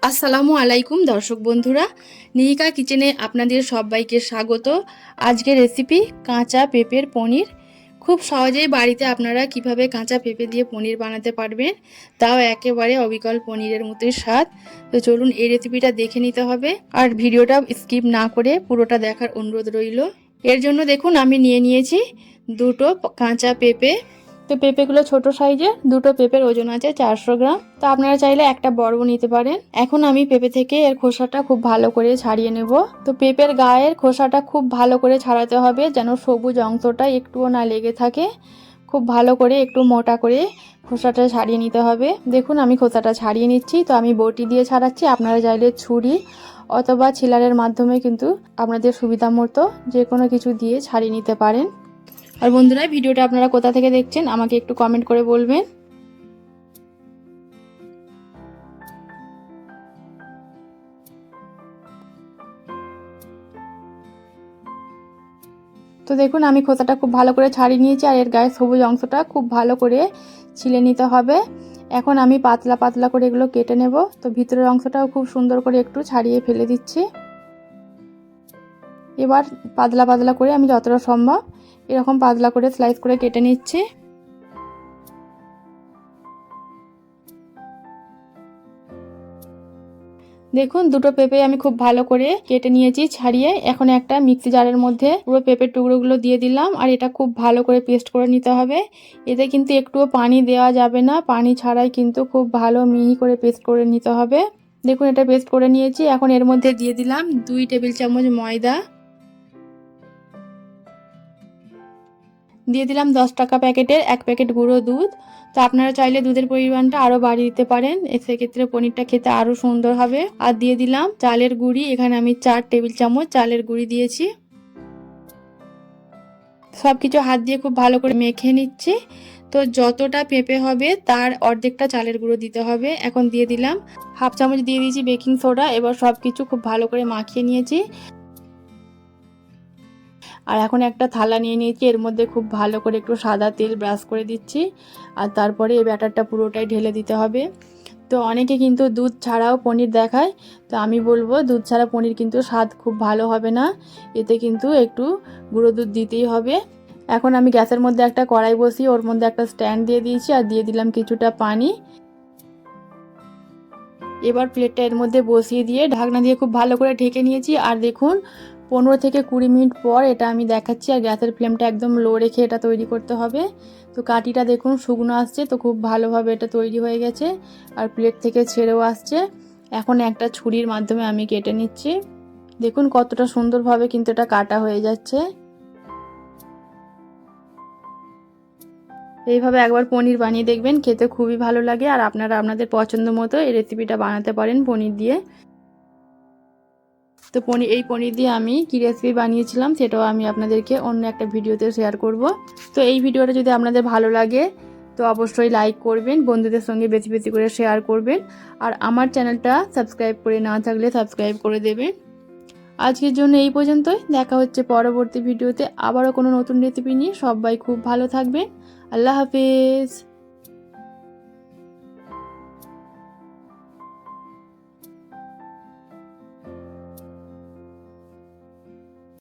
আসসালামু আলাইকুম দর্শক বন্ধুরা, নিহিকা কিচেনে আপনাদের সবাইকে স্বাগত। আজকের রেসিপি কাঁচা পেঁপের পনির। খুব সহজেই বাড়িতে আপনারা কিভাবে কাঁচা পেঁপে দিয়ে পনির বানাতে পারবেন, তাও একেবারে অবিকল পনিরের মতোই স্বাদ। তো চলুন এই রেসিপিটা দেখে নিতে হবে, আর ভিডিওটা স্কিপ না করে পুরোটা দেখার অনুরোধ রইল। এর জন্য দেখুন আমি নিয়ে নিয়েছি দুটো কাঁচা পেঁপে। তো পেঁপেগুলো ছোট সাইজের, দুটো পেঁপের ওজন আছে 400 গ্রাম। তো আপনারা চাইলে একটা বড়ও নিতে পারেন। এখন আমি পেঁপে থেকে এর খোসাটা খুব ভালো করে ছাড়িয়ে নেব। তো পেঁপের গায়ের খোসাটা খুব ভালো করে ছাড়াতে হবে, যেন সবুজ অংশটা একটুও না লেগে থাকে। খুব ভালো করে একটু মোটা করে খোসাটা ছাড়িয়ে নিতে হবে। দেখুন আমি খোসাটা ছাড়িয়ে নিচ্ছি। তো আমি বটি দিয়ে ছাড়াচ্ছি, আপনারা চাইলে ছুরি অথবা ছিলারের মাধ্যমে কিন্তু আপনাদের সুবিধা মতো যে কোনো কিছু দিয়ে ছাড়িয়ে নিতে পারেন। আর বন্ধুরা, ভিডিওটা আপনারা কোথা থেকে দেখছেন আমাকে একটু কমেন্ট করে বলবেন। তো দেখুন আমি খোসাটা খুব ভালো করে ছাড়িয়ে নিয়েছি, আর এর গায়ে সবুজ অংশটা খুব ভালো করে ছিলে নিতে হবে। এখন আমি পাতলা পাতলা করে এগুলো কেটে নেব। তো ভিতরের অংশটাও খুব সুন্দর করে একটু ছাড়িয়ে ফেলে দিচ্ছি। এবার পাতলা পাতলা করে আমি যতটা সম্ভব এরকম পাতলা করে স্লাইস করে কেটে নিচ্ছি। দেখুন দুটো পেঁপে আমি খুব ভালো করে কেটে নিয়েছি ছাড়িয়ে। এখন একটা মিক্সি জারের মধ্যে পুরো পেঁপের টুকরোগুলো দিয়ে দিলাম, আর এটা খুব ভালো করে পেস্ট করে নিতে হবে। এতে কিন্তু একটুও পানি দেওয়া যাবে না, পানি ছাড়াই কিন্তু খুব ভালো মিহি করে পেস্ট করে নিতে হবে। দেখুন এটা পেস্ট করে নিয়েছি। এখন এর মধ্যে দিয়ে দিলাম 2 টেবিল চামচ ময়দা, দিয়ে দিলাম 10 টাকা প্যাকেটের 1 প্যাকেট গুঁড়ো দুধ। তো আপনারা চাইলে দুধের পরিমাণটা আরও বাড়িয়ে দিতে পারেন, সেক্ষেত্রে পনিরটা খেতে আরও সুন্দর হবে। আর দিয়ে দিলাম চালের গুঁড়ি, এখানে আমি 4 টেবিল চামচ চালের গুঁড়ি দিয়েছি। সব কিছু হাত দিয়ে খুব ভালো করে মেখে নিচ্ছি। তো যতটা পেঁপে হবে তার অর্ধেকটা চালের গুঁড়ো দিতে হবে। এখন দিয়ে দিলাম হাফ চামচ দিয়ে দিয়েছি বেকিং সোডা। এবার সব কিছু খুব ভালো করে মাখিয়ে নিয়েছি। আর এখন একটা থালা নিয়ে নিয়েছি, এর মধ্যে খুব ভালো করে একটু সাদা তেল ব্রাশ করে দিচ্ছি, আর তারপরে এই ব্যাটারটা পুরোটাই ঢেলে দিতে হবে। তো অনেকে কিন্তু দুধ ছাড়াও পনির দেখায়, তো আমি বলবো দুধ ছাড়া পনির কিন্তু স্বাদ খুব ভালো হবে না, এতে কিন্তু একটু গুঁড়ো দুধ দিতেই হবে। এখন আমি গ্যাসের মধ্যে একটা কড়াই বসিয়ে ওর মধ্যে একটা স্ট্যান্ড দিয়ে দিয়েছি, আর দিয়ে দিলাম কিছুটা পানি। এবার প্লেটটা এর মধ্যে বসিয়ে দিয়ে ঢাকনা দিয়ে খুব ভালো করে ঢেকে নিয়েছি। আর দেখুন 15 থেকে 20 মিনিট পর এটা আমি দেখাচ্ছি, আর গ্যাসের ফ্লেমটা একদম লো রেখে এটা তৈরি করতে হবে। তো কাঠিটা দেখুন শুকনো আসছে, তো খুব ভালোভাবে এটা তৈরি হয়ে গেছে, আর প্লেট থেকে ছেড়েও আসছে। এখন একটা ছুরির মাধ্যমে আমি কেটে নিচ্ছি। দেখুন কতটা সুন্দরভাবে কিন্তু এটা কাটা হয়ে যাচ্ছে। এইভাবে একবার পনির বানিয়ে দেখবেন, খেতে খুবই ভালো লাগে। আর আপনারা আপনাদের পছন্দ মতো এই রেসিপিটা বানাতে পারেন পনির দিয়ে। তো এই পনির দিয়ে আমি কী রেসিপি বানিয়েছিলাম সেটাও আমি আপনাদেরকে অন্য একটা ভিডিওতে শেয়ার করব। তো এই ভিডিওটা যদি আপনাদের ভালো লাগে তো অবশ্যই লাইক করবেন, বন্ধুদের সঙ্গে বেশি বেশি করে শেয়ার করবেন, আর আমার চ্যানেলটা সাবস্ক্রাইব করে না থাকলে সাবস্ক্রাইব করে দেবেন। আজকের জন্য এই পর্যন্তই, দেখা হচ্ছে পরবর্তী ভিডিওতে আবারও কোনো নতুন রেসিপি নিয়ে। সবাই খুব ভালো থাকবেন। আল্লাহ হাফেজ।